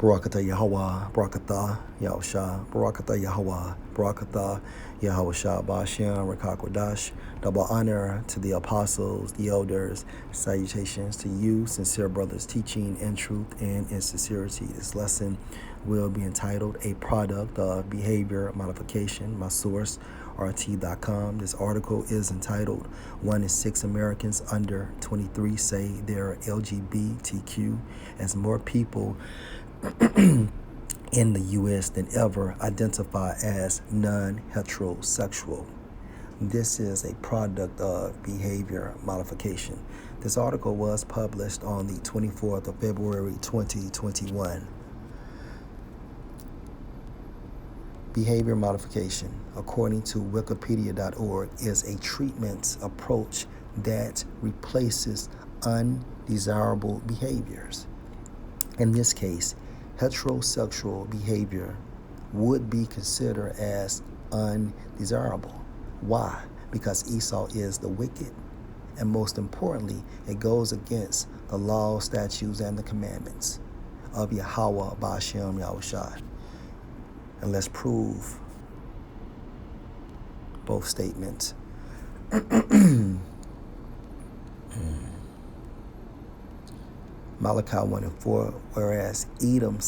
Barakatah Yahweh, Barakatah Yahusha, Barakatah Yahweh, Barakatah Yahusha, Ba'ashem, Rakakwadash. Double honor to the apostles, the elders. Salutations to you, sincere brothers, teaching in truth and in sincerity. This lesson will be entitled A Product of Behavior Modification. My source, RT.com. This article is entitled 1 in 6 Americans under 23 say they're LGBTQ, as more people in the U.S. than ever identify as non-heterosexual. This is a product of behavior modification. This article was published on the 24th of February 2021. Behavior modification, according to Wikipedia.org, is a treatment approach that replaces undesirable behaviors. In this case, heterosexual behavior would be considered as undesirable. Why? Because Esau is the wicked, and most importantly, it goes against the law, statutes, and the commandments of Yahweh Ba'ashem Yahushua. And let's prove both statements. Malachi 1 and 4, whereas Edom,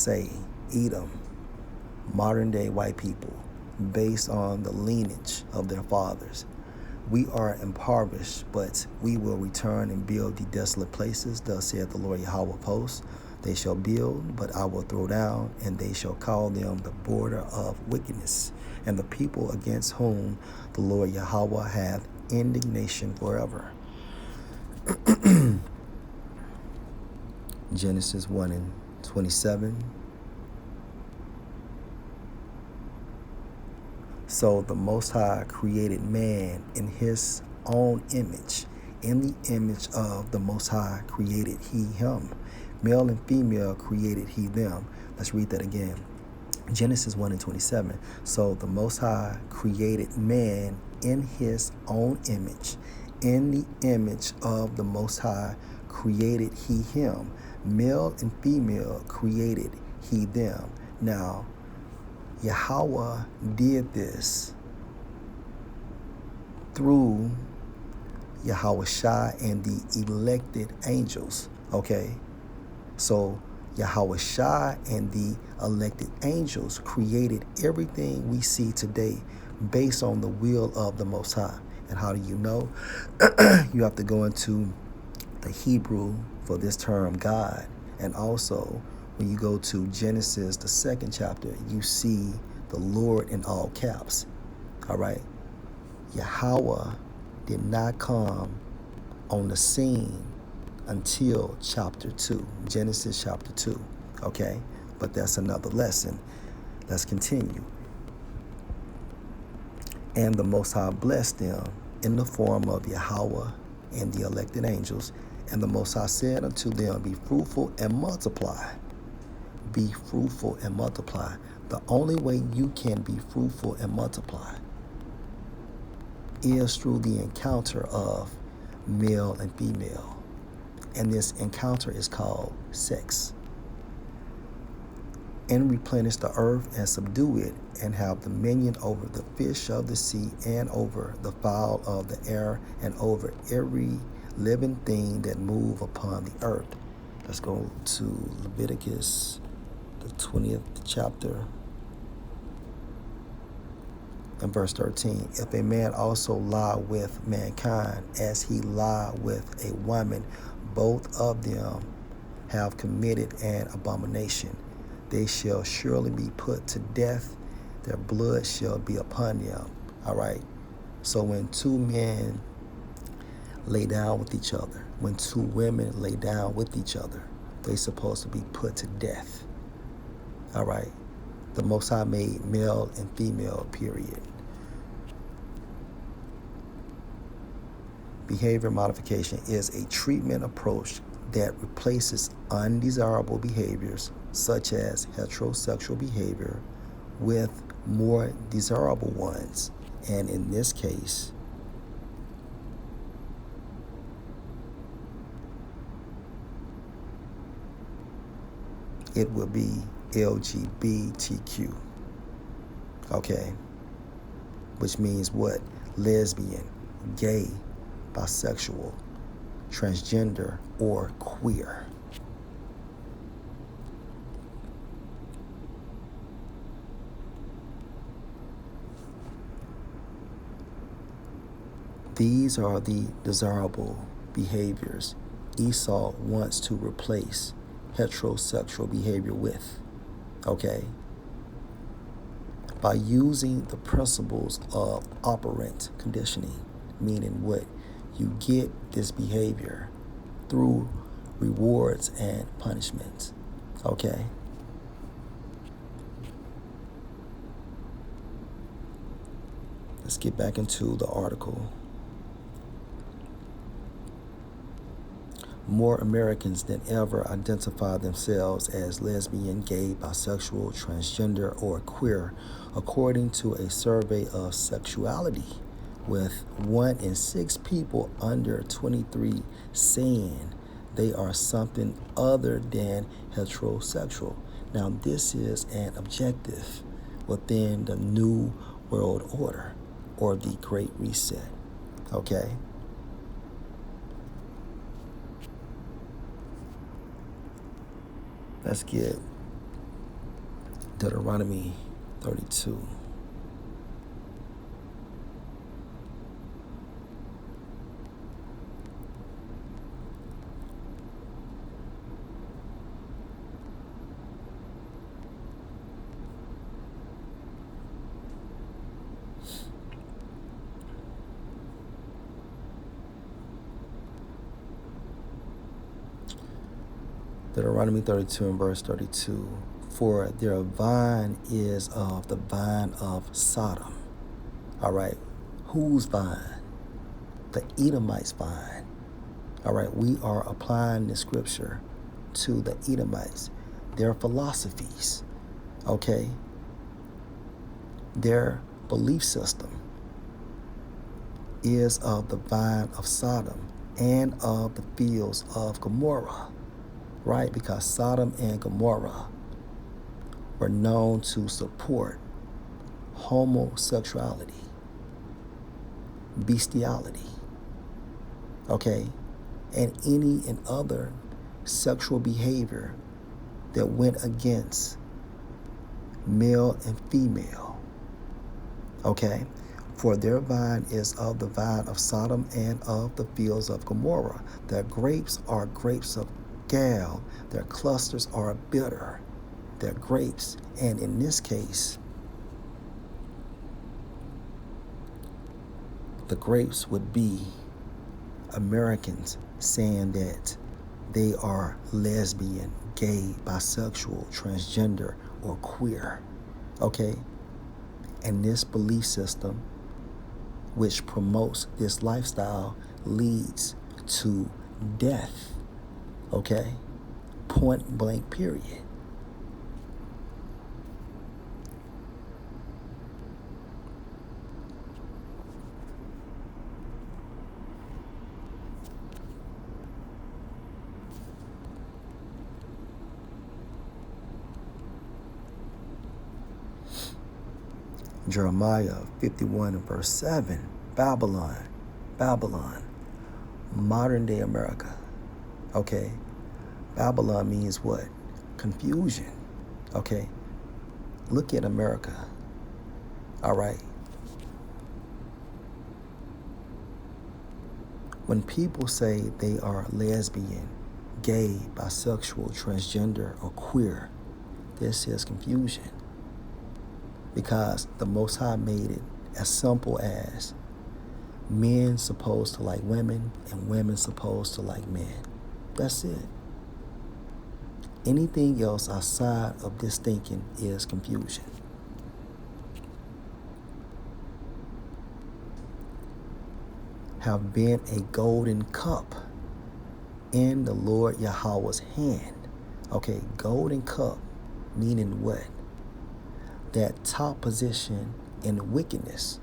modern day white people, based on the lineage of their fathers, we are impoverished, but we will return and build the desolate places, thus saith the Lord Yahweh of hosts. They shall build, but I will throw down, and they shall call them the border of wickedness, and the people against whom the Lord Yahweh hath indignation forever. Genesis 1 and 27. So the Most High created man in his own image. In the image of the Most High created he him. Male and female created he them. Let's read that again. Genesis 1 and 27. So the Most High created man in his own image. In the image of the Most High created he him. Male and female created he them. Now, Yahweh did this through Yahushua and the elected angels. Okay? So Yahushua and the elected angels created everything we see today based on the will of the Most High. And how do you know? You have to go into the Hebrew for this term God. And also, when you go to Genesis, the 2nd chapter, you see the Lord in all caps. All right? Yahweh did not come on the scene until chapter 2, Genesis chapter 2. Okay? But that's another lesson. Let's continue. And the Most High blessed them in the form of Yahweh and the elected angels. And the Most High said unto them, be fruitful and multiply. Be fruitful and multiply. The only way you can be fruitful and multiply is through the encounter of male and female. And this encounter is called sex. And replenish the earth and subdue it, and have dominion over the fish of the sea, and over the fowl of the air, and over every living thing that move upon the earth. Let's go to Leviticus, the 20th chapter, and verse 13. If a man also lie with mankind as he lie with a woman, both of them have committed an abomination. They shall surely be put to death. Their blood shall be upon them. All right. So when two men lay down with each other, when two women lay down with each other, they're supposed to be put to death. All right. The Most High made male and female, period. Behavior modification is a treatment approach that replaces undesirable behaviors, such as heterosexual behavior, with more desirable ones. And in this case, it will be LGBTQ, okay, which means what? Lesbian, gay, bisexual, transgender, or queer. These are the desirable behaviors Esau wants to replace heterosexual behavior with, okay? By using the principles of operant conditioning, meaning what? You get this behavior through rewards and punishments, okay? Let's get back into the article. More Americans than ever identify themselves as lesbian, gay, bisexual, transgender, or queer, according to a survey of sexuality, with 1 in 6 people under 23 saying they are something other than heterosexual. Now, this is an objective within the New World Order, or the Great Reset, okay? Let's get Deuteronomy 32. Deuteronomy 32 and verse 32. For their vine is of the vine of Sodom. All right. Whose vine? The Edomites' vine. All right. We are applying the scripture to the Edomites, their philosophies. Okay. Their belief system is of the vine of Sodom and of the fields of Gomorrah. Right, because Sodom and Gomorrah were known to support homosexuality, bestiality, okay, and any and other sexual behavior that went against male and female, okay? For their vine is of the vine of Sodom and of the fields of Gomorrah. Their grapes are grapes of Gal, their clusters are bitter, their grapes, and in this case, the grapes would be Americans saying that they are lesbian, gay, bisexual, transgender, or queer, okay? And this belief system, which promotes this lifestyle, leads to death. Okay? Point blank, period. Jeremiah 51 and verse 7. Babylon, modern day America. Okay? Babylon means what? Confusion. Okay? Look at America. All right? When people say they are lesbian, gay, bisexual, transgender, or queer, this is confusion. Because the Most High made it as simple as men supposed to like women and women supposed to like men. That's it. Anything else outside of this thinking is confusion. Have been a golden cup in the Lord Yahweh's hand. Okay, golden cup meaning what? That top position in wickedness.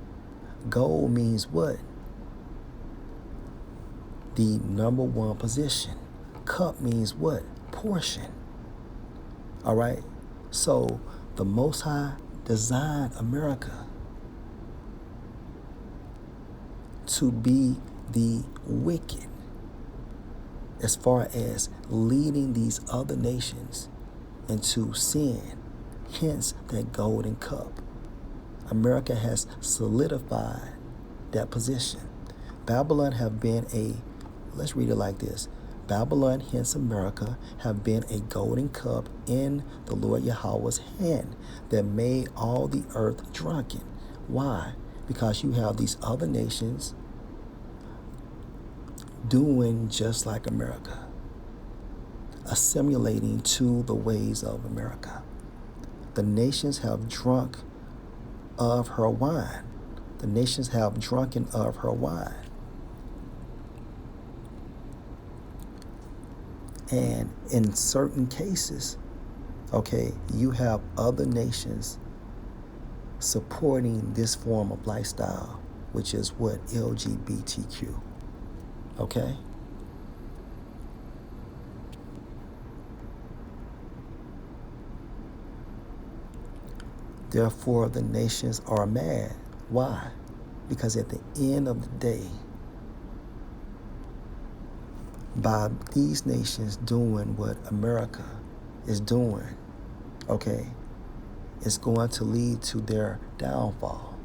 Gold means what? The number one position. Cup means what? Portion. All right? So the Most High designed America to be the wicked as far as leading these other nations into sin, hence that golden cup. America has solidified that position. Babylon have been let's read it like this. Babylon, hence America, have been a golden cup in the Lord Yahweh's hand that made all the earth drunken. Why? Because you have these other nations doing just like America, assimilating to the ways of America. The nations have drunk of her wine. The nations have drunken of her wine. And in certain cases, you have other nations supporting this form of lifestyle, which is what? LGBTQ. Okay? Therefore, the nations are mad. Why? Because at the end of the day, by these nations doing what America is doing, it's going to lead to their downfall.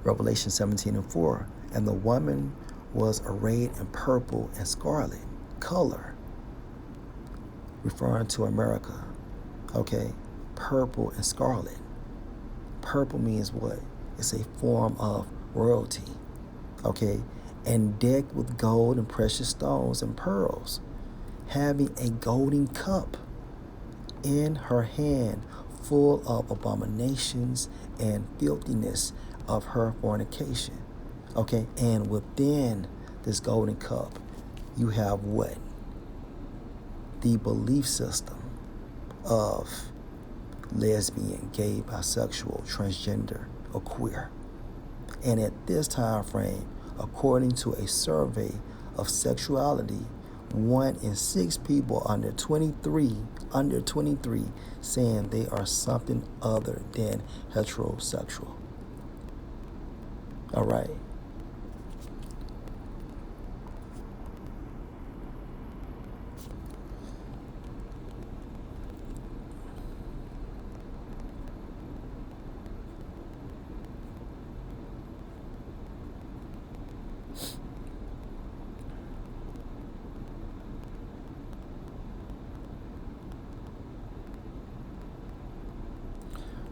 Revelation 17:4, and the woman was arrayed in purple and scarlet color, referring to America. Purple and scarlet. Purple means what? It's a form of royalty. And decked with gold and precious stones and pearls, having a golden cup in her hand, full of abominations and filthiness of her fornication. And within this golden cup, you have what? The belief system of lesbian, gay, bisexual, transgender, or queer. And at this time frame, according to a survey of sexuality, 1 in 6 people under 23 saying they are something other than heterosexual. All right.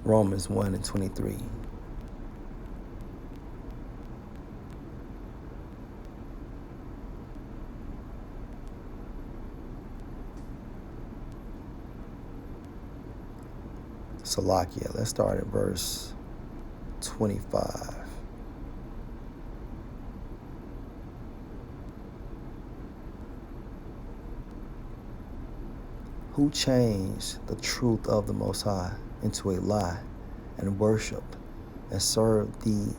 Romans 1 and 23. Salakia, let's start at verse 25. Who changed the truth of the Most High into a lie, and worshiped and served the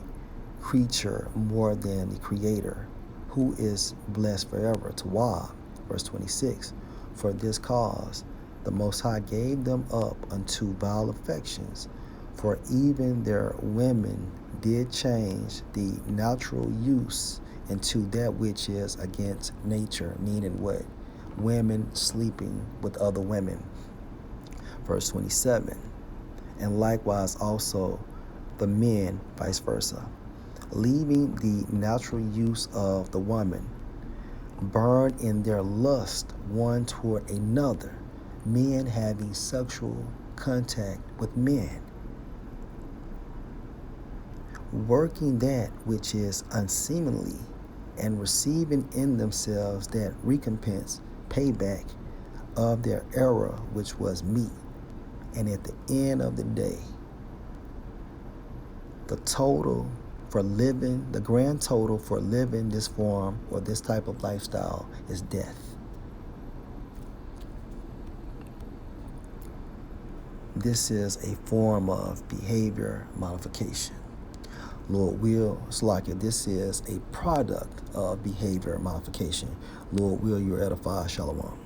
creature more than the Creator, who is blessed forever. Tawab, verse 26. For this cause the Most High gave them up unto vile affections, for even their women did change the natural use into that which is against nature, meaning what? Women sleeping with other women. Verse 27. And likewise also the men, vice versa, leaving the natural use of the woman, burn in their lust one toward another, men having sexual contact with men, working that which is unseemly, and receiving in themselves that recompense, payback of their error, which was meat. And at the end of the day, the grand total for living this form or this type of lifestyle is death. This is a form of behavior modification. Lord will, Salakia, this is a product of behavior modification. Lord will, you're edified. Shalom.